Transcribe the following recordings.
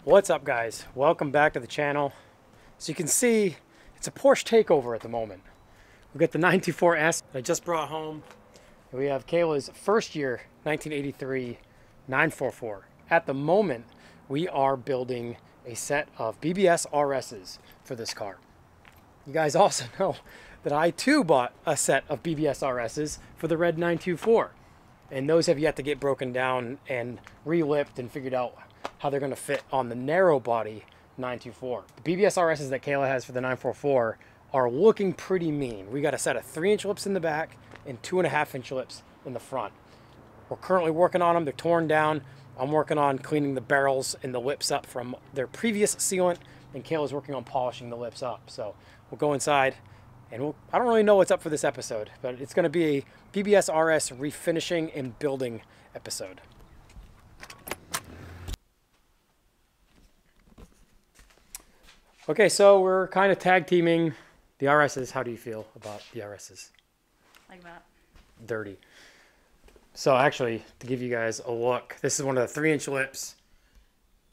What's up, guys? Welcome back to the channel. So you can see it's a Porsche takeover at the moment. We've got the 924S I just brought home. We have Kayla's first year 1983 944. At the moment, we are building a set of BBS RSs for this car. You guys also know that I too bought a set of BBS RSs for the red 924. And those have yet to get broken down and re-lipped and figured out how they're going to fit on the narrow body 924. The BBS RSs that Kayla has for the 944 are looking pretty mean. We got a set of 3-inch lips in the back and 2.5-inch lips in the front. We're currently working on them. They're torn down. I'm working on cleaning the barrels and the lips up from their previous sealant, and Kayla's working on polishing the lips up. So we'll go inside, and I don't really know what's up for this episode, but it's going to be a BBS RS refinishing and building episode. Okay, so we're kind of tag teaming the RSs. How do you feel about the RSs? Like that. Dirty. So actually, to give you guys a look, this is one of the 3-inch lips.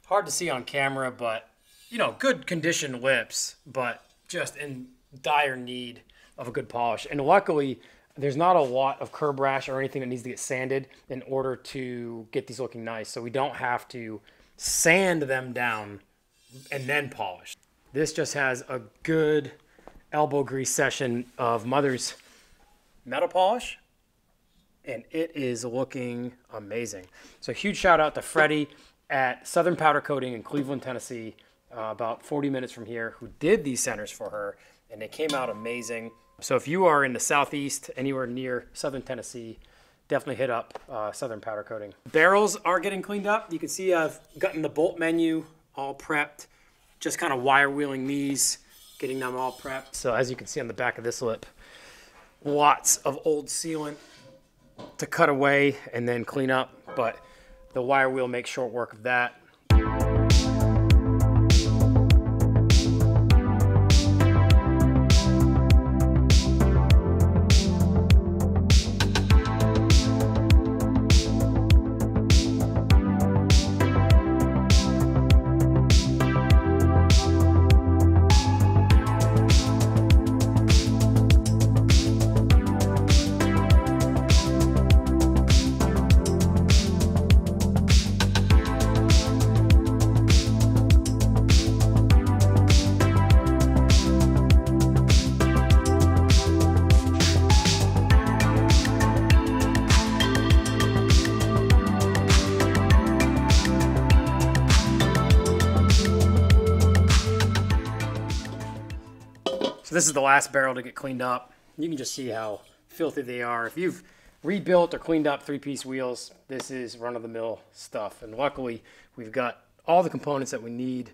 Hard to see on camera, but, you know, good condition lips, but just in dire need of a good polish. And luckily, there's not a lot of curb rash or anything that needs to get sanded in order to get these looking nice. So we don't have to sand them down and then polish. This just has a good elbow grease session of Mother's metal polish, and it is looking amazing. So huge shout out to Freddie at Southern Powder Coating in Cleveland, Tennessee, about 40 minutes from here, who did these centers for her, and they came out amazing. So if you are in the Southeast, anywhere near Southern Tennessee, definitely hit up Southern Powder Coating. Barrels are getting cleaned up. You can see I've gotten the bolt menu all prepped. Just kind of wire wheeling these, getting them all prepped. So as you can see on the back of this lip, lots of old sealant to cut away and then clean up, but the wire wheel makes short work of that. So this is the last barrel to get cleaned up. You can just see how filthy they are. If you've rebuilt or cleaned up 3-piece wheels, this is run-of-the-mill stuff. And luckily, we've got all the components that we need.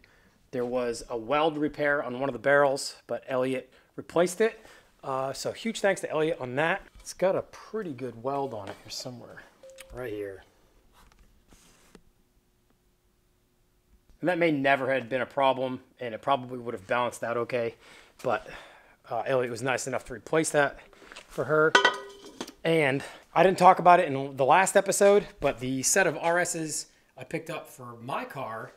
There was a weld repair on one of the barrels, but Elliot replaced it. So huge thanks to Elliot on that. It's got a pretty good weld on it here somewhere, right here. And that may never have been a problem, and it probably would have balanced out okay. But Elliot was nice enough to replace that for her. And I didn't talk about it in the last episode, but the set of RSs I picked up for my car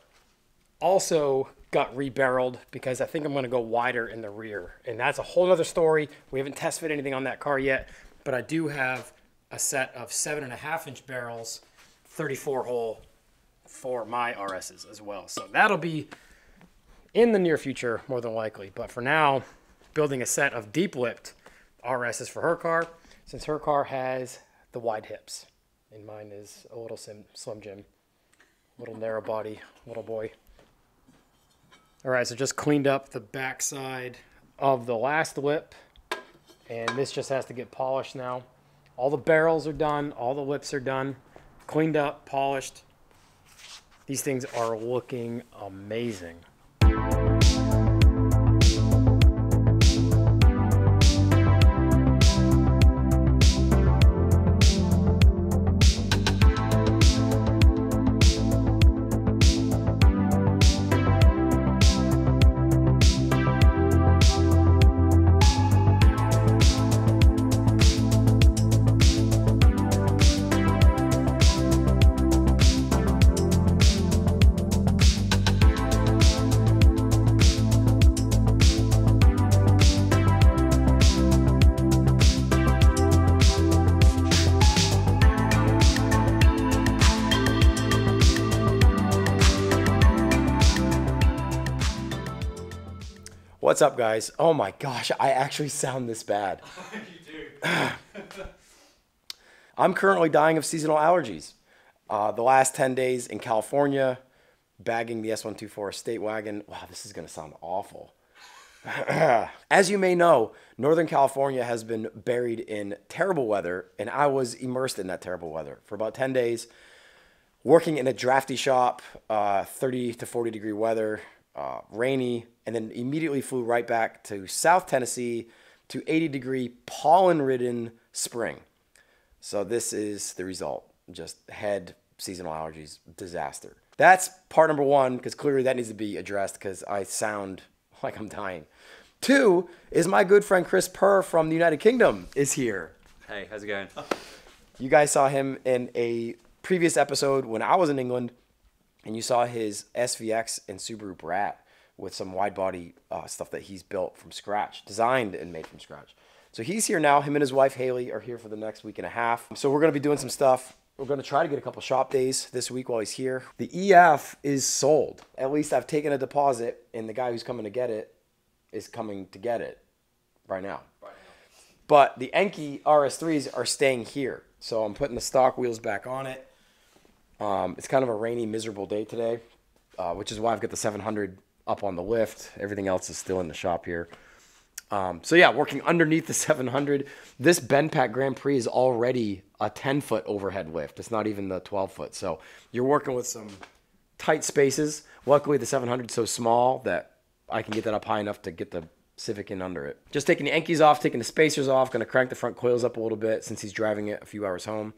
also got rebarreled because I think I'm going to go wider in the rear. And that's a whole other story. We haven't test fit anything on that car yet, but I do have a set of 7.5-inch barrels, 34 hole for my RSs as well. So that'll be in the near future, more than likely. But for now, building a set of deep-lipped RSs for her car, since her car has the wide hips. And mine is a little Slim Jim, little narrow body, little boy. All right, so just cleaned up the backside of the last lip, and this just has to get polished now. All the barrels are done, all the lips are done, cleaned up, polished. These things are looking amazing. What's up, guys? Oh my gosh, I actually sound this bad. You do. I'm currently dying of seasonal allergies. The last 10 days in California, bagging the S124 estate wagon. Wow, this is going to sound awful. As you may know, Northern California has been buried in terrible weather, and I was immersed in that terrible weather for about 10 days, working in a drafty shop, 30 to 40 degree weather, rainy, and then immediately flew right back to South Tennessee to 80 degree pollen-ridden spring. So this is the result. Just head seasonal allergies, disaster. That's part number one, because clearly that needs to be addressed because I sound like I'm dying. Two is my good friend Chris Purr from the United Kingdom is here. Hey, how's it going? You guys saw him in a previous episode when I was in England, and you saw his SVX and Subaru Brat with some wide body stuff that he's built from scratch, designed and made from scratch. So he's here now. Him and his wife Haley are here for the next week and a half. So we're going to be doing some stuff. We're going to try to get a couple shop days this week while he's here. The EF is sold. At least I've taken a deposit, and the guy who's coming to get it is coming to get it right now. But the Enki RS3s are staying here. So I'm putting the stock wheels back on it. It's kind of a rainy, miserable day today, which is why I've got the 700 up on the lift. Everything else is still in the shop here. So yeah, working underneath the 700. This Benpack Grand Prix is already a 10-foot overhead lift. It's not even the 12-foot. So you're working with some tight spaces. Luckily, the 700 is so small that I can get that up high enough to get the Civic in under it. Just taking the Enkis off, taking the spacers off. Going to crank the front coils up a little bit since he's driving it a few hours home.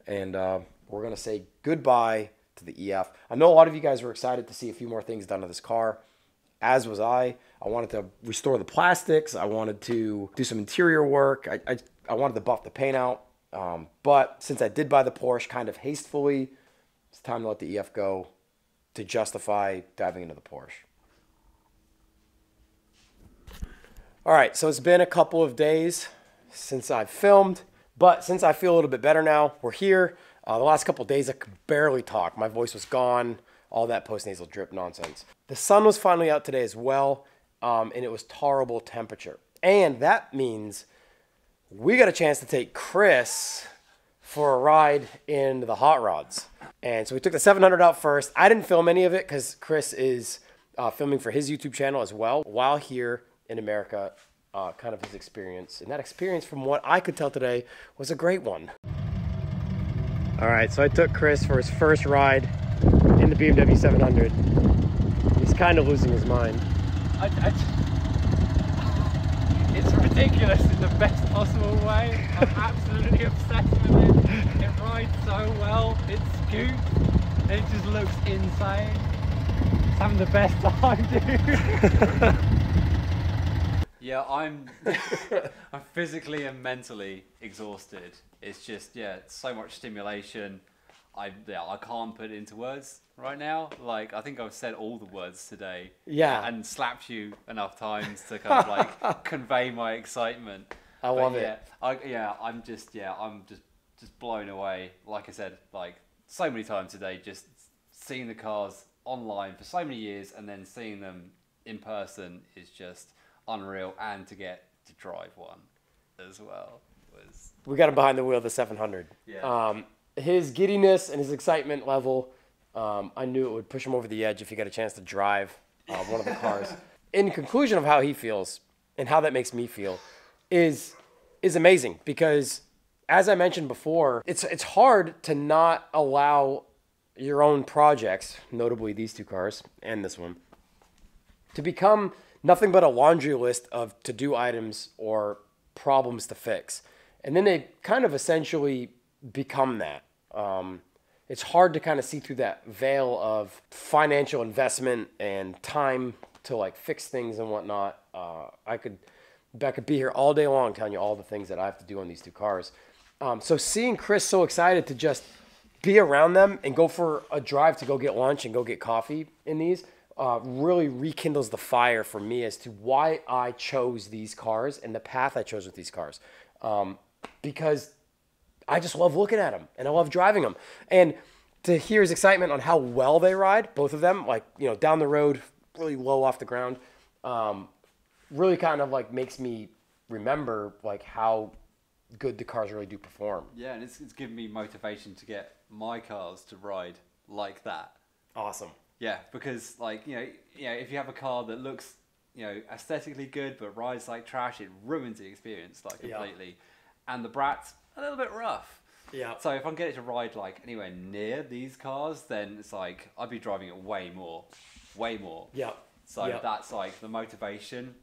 And we're going to say goodbye to the EF. I know a lot of you guys were excited to see a few more things done to this car. As was I. I wanted to restore the plastics. I wanted to do some interior work. I wanted to buff the paint out. But since I did buy the Porsche kind of hastily, it's time to let the EF go to justify diving into the Porsche. All right, so it's been a couple of days since I've filmed, but since I feel a little bit better now, we're here. The last couple of days I could barely talk. My voice was gone, all that post-nasal drip nonsense. The sun was finally out today as well, and it was tolerable temperature. And that means we got a chance to take Chris for a ride in the hot rods. And so we took the 700 out first. I didn't film any of it because Chris is filming for his YouTube channel as well while here in America, kind of his experience. And that experience, from what I could tell today, was a great one. All right, so I took Chris for his first ride in the BMW 700. He's kind of losing his mind. It's ridiculous in the best possible way. I'm absolutely obsessed with it. It rides so well. It scoots. It just looks insane. It's having the best time, dude. Yeah, I'm physically and mentally exhausted. It's just, yeah, it's so much stimulation. I can't put it into words right now. Like, I think I've said all the words today. Yeah. And slapped you enough times to kind of like convey my excitement. I love it. I'm just blown away. Like I said, like so many times today, just seeing the cars online for so many years and then seeing them in person is just unreal. And to get to drive one as well was... We got him behind the wheel of the 700. Yeah. His giddiness and his excitement level, I knew it would push him over the edge if he got a chance to drive one of the cars. In conclusion of how he feels and how that makes me feel is amazing because, as I mentioned before, it's hard to not allow your own projects, notably these two cars and this one, to become nothing but a laundry list of to-do items or problems to fix. And then they kind of essentially become that. It's hard to kind of see through that veil of financial investment and time to like fix things and whatnot. I could be here all day long telling you all the things that I have to do on these two cars. So seeing Chris so excited to just be around them and go for a drive to go get lunch and go get coffee in these really rekindles the fire for me as to why I chose these cars and the path I chose with these cars. Because I just love looking at them and I love driving them. And to hear his excitement on how well they ride, both of them, like, you know, down the road, really low off the ground, really kind of like makes me remember like how good the cars really do perform. Yeah, and it's given me motivation to get my cars to ride like that. Awesome. Yeah, because like, if you have a car that looks, aesthetically good but rides like trash, it ruins the experience like completely. Yeah. And the Brat's a little bit rough. Yeah. So if I can get it to ride like anywhere near these cars, then it's like I'd be driving it way more. Yeah. So that's like the motivation.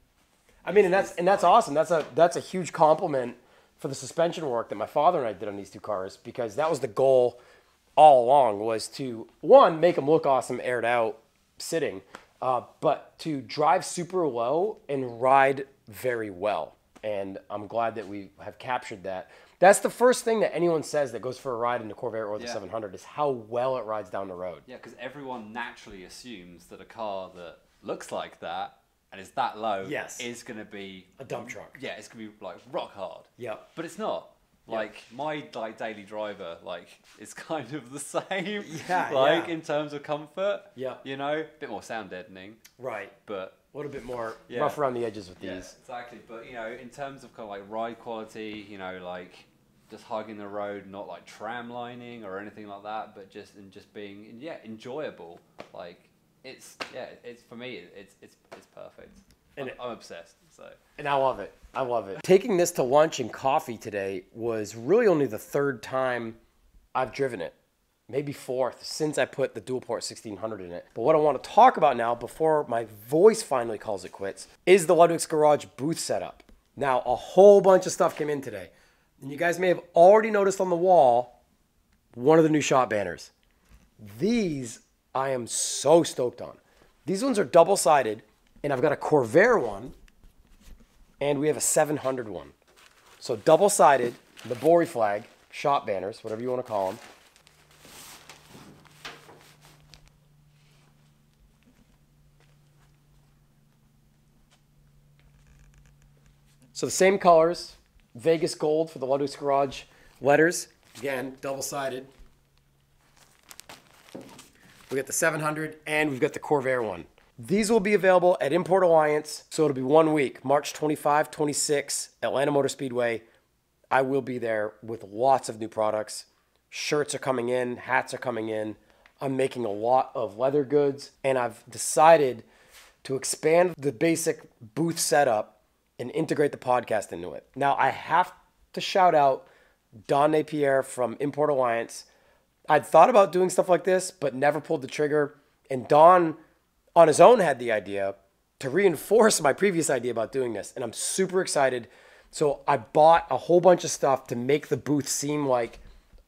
I mean, and that's awesome. That's a huge compliment for the suspension work that my father and I did on these two cars, because that was the goal all along, was to, one, make them look awesome aired out sitting, but to drive super low and ride very well. And I'm glad that we have captured that. That's the first thing that anyone says that goes for a ride in the Corvair or the 700 is how well it rides down the road. Yeah, because everyone naturally assumes that a car that looks like that and is that low is going to be a dump truck. Yeah, it's going to be like rock hard. Yeah. But it's not. Like my daily driver, is kind of the same. Yeah. In terms of comfort. Yeah. A bit more sound deadening. Right. But a little bit more rough around the edges with these. Yeah, exactly. But in terms of kind of like ride quality, just hugging the road, not like tram lining or anything like that, but just being enjoyable. It's for me it's perfect. And I'm obsessed. So. And I love it. Taking this to lunch and coffee today was really only the third time I've driven it. Maybe fourth since I put the dual port 1600 in it. But what I want to talk about now, before my voice finally calls it quits, is the Ludwig's Garage booth setup. Now, a whole bunch of stuff came in today. And you guys may have already noticed on the wall one of the new shop banners. These I am so stoked on. These ones are double-sided, and I've got a Corvair one, and we have a 700 one. So double-sided, the Bori flag, shop banners, whatever you want to call them. So the same colors, Vegas gold for the Ludwig's Garage letters. Again, double-sided. We got the 700 and we've got the Corvair one. These will be available at Import Alliance, so it'll be 1 week, March 25, 26, Atlanta Motor Speedway. I will be there with lots of new products. Shirts are coming in, hats are coming in. I'm making a lot of leather goods, and I've decided to expand the basic booth setup and integrate the podcast into it. Now, I have to shout out Don Napier from Import Alliance. I'd thought about doing stuff like this, but never pulled the trigger. And Don, on his own, had the idea to reinforce my previous idea about doing this. And I'm super excited. So I bought a whole bunch of stuff to make the booth seem like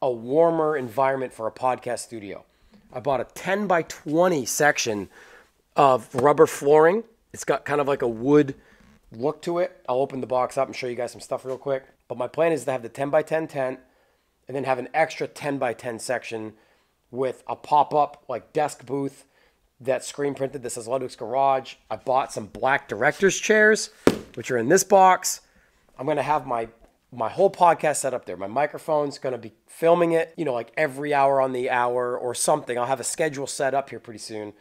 a warmer environment for a podcast studio. I bought a 10 by 20 section of rubber flooring. It's got kind of like a wood look to it. I'll open the box up and show you guys some stuff real quick. But my plan is to have the 10 by 10 tent and then have an extra 10 by 10 section with a pop-up like desk booth that's screen printed that says Ludwig's Garage. I bought some black director's chairs, which are in this box. I'm going to have my whole podcast set up there. My microphone's going to be filming it, like every hour on the hour or something. I'll have a schedule set up here pretty soon.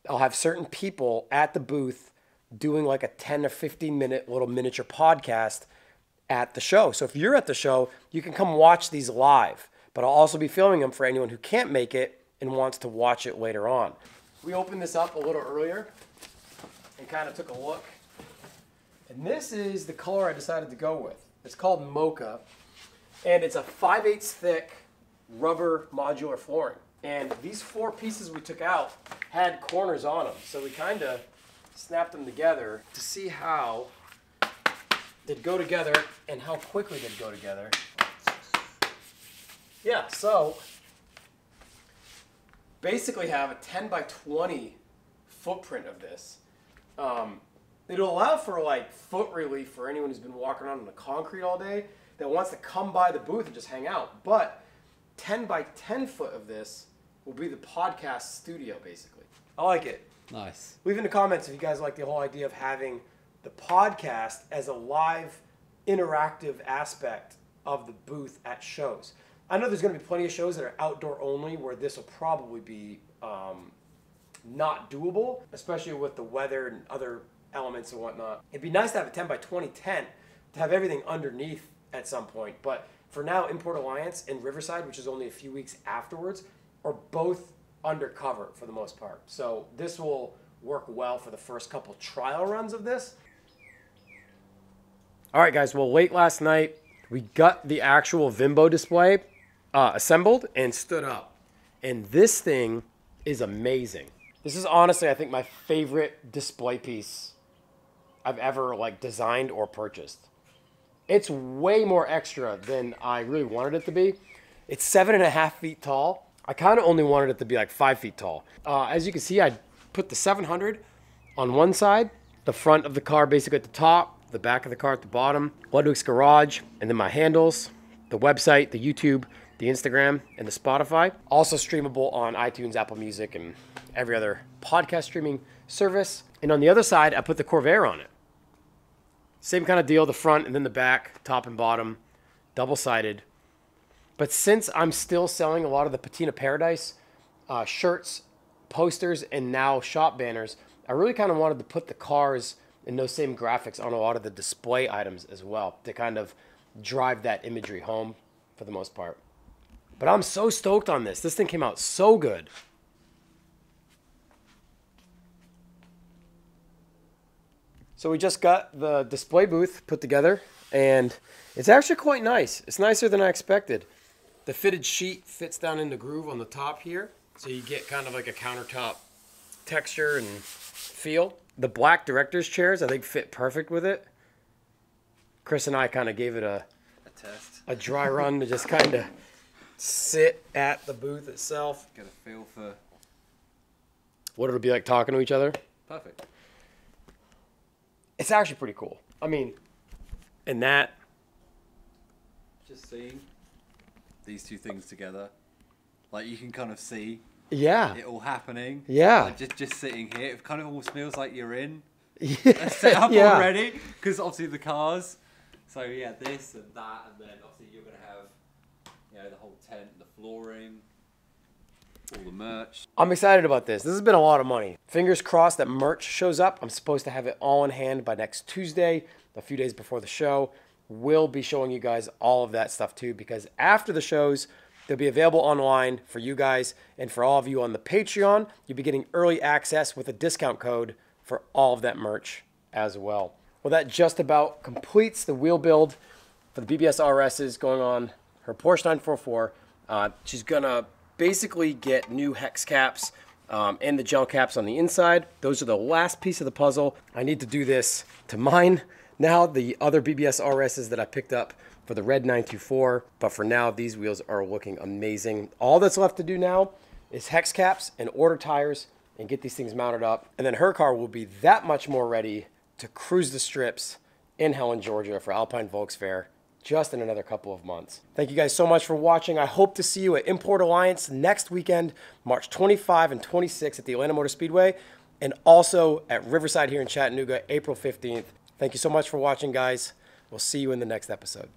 I'll have certain people at the booth doing like a 10 or 15 minute little miniature podcast at the show. So if you're at the show, you can come watch these live, but I'll also be filming them for anyone who can't make it and wants to watch it later on. We opened this up a little earlier and kind of took a look. And this is the color I decided to go with. It's called Mocha, and it's a 5/8 thick rubber modular flooring. And these 4 pieces we took out had corners on them. So we kind of snapped them together to see how they'd go together and how quickly they'd go together. Yeah, so basically have a 10 by 20 footprint of this. It'll allow for like foot relief for anyone who's been walking around on the concrete all day that wants to come by the booth and just hang out. But 10 by 10 foot of this will be the podcast studio, basically. I like it. Nice. Leave in the comments if you guys like the whole idea of having the podcast as a live, interactive aspect of the booth at shows. I know there's going to be plenty of shows that are outdoor only where this will probably be not doable, especially with the weather and other elements and whatnot. It'd be nice to have a 10 by 20 tent to have everything underneath at some point. But for now, Import Alliance and Riverside, which is only a few weeks afterwards, are both undercover for the most part. So this will work well for the first couple trial runs of this. All right, guys. Well, late last night, we got the actual Vimbo display assembled and stood up. And this thing is amazing. This is honestly, I think, my favorite display piece I've ever like designed or purchased. It's way more extra than I really wanted it to be. It's 7.5 feet tall. I kind of only wanted it to be like 5 feet tall. As you can see, I put the 700 on one side, the front of the car basically at the top, the back of the car at the bottom, Ludwig's garage, and then my handles, the website, the YouTube, the Instagram, and the Spotify. Also streamable on iTunes, Apple Music, and every other podcast streaming service. And on the other side, I put the Corvair on it. Same kind of deal, the front and then the back, top and bottom, double-sided. But since I'm still selling a lot of the Patina Paradise shirts, posters, and now shop banners, I really kind of wanted to put the cars and those same graphics on a lot of the display items as well to kind of drive that imagery home for the most part. But I'm so stoked on this. This thing came out so good. So we just got the display booth put together, and it's actually quite nice. It's nicer than I expected. The fitted sheet fits down in the groove on the top here, so you get kind of like a countertop texture and feel. The black director's chairs, I think, fit perfect with it. Chris and I kind of gave it a test, a dry run to just kind of sit at the booth itself. get a feel for What it'll be like talking to each other. perfect. It's actually pretty cool. I mean, and that, Just seeing these two things together, like you can kind of see yeah, it all happening. Yeah. Like just sitting here, it kind of almost feels like you're in a yeah, setup yeah. already, because obviously the cars. So yeah, this and that, and then obviously you're gonna have, you know, the whole tent, the flooring, all the merch. I'm excited about this. This has been a lot of money. Fingers crossed that merch shows up. I'm supposed to have it all in hand by next Tuesday, a few days before the show. We'll be showing you guys all of that stuff too, because after the shows, they'll be available online for you guys, and for all of you on the Patreon, you'll be getting early access with a discount code for all of that merch as well. Well, that just about completes the wheel build for the BBS RSs going on her Porsche 944. She's gonna basically get new hex caps and the gel caps on the inside. Those are the last piece of the puzzle. I need to do this to mine now, the other BBS RSs that I picked up for the red 924. But for now, these wheels are looking amazing. All that's left to do now is hex caps and order tires and get these things mounted up. And then her car will be that much more ready to cruise the strips in Helen, Georgia for Alpine Volks Fair just in another couple of months. Thank you guys so much for watching. I hope to see you at Import Alliance next weekend, March 25 and 26 at the Atlanta Motor Speedway, and also at Riverside here in Chattanooga, April 15th. Thank you so much for watching, guys. We'll see you in the next episode.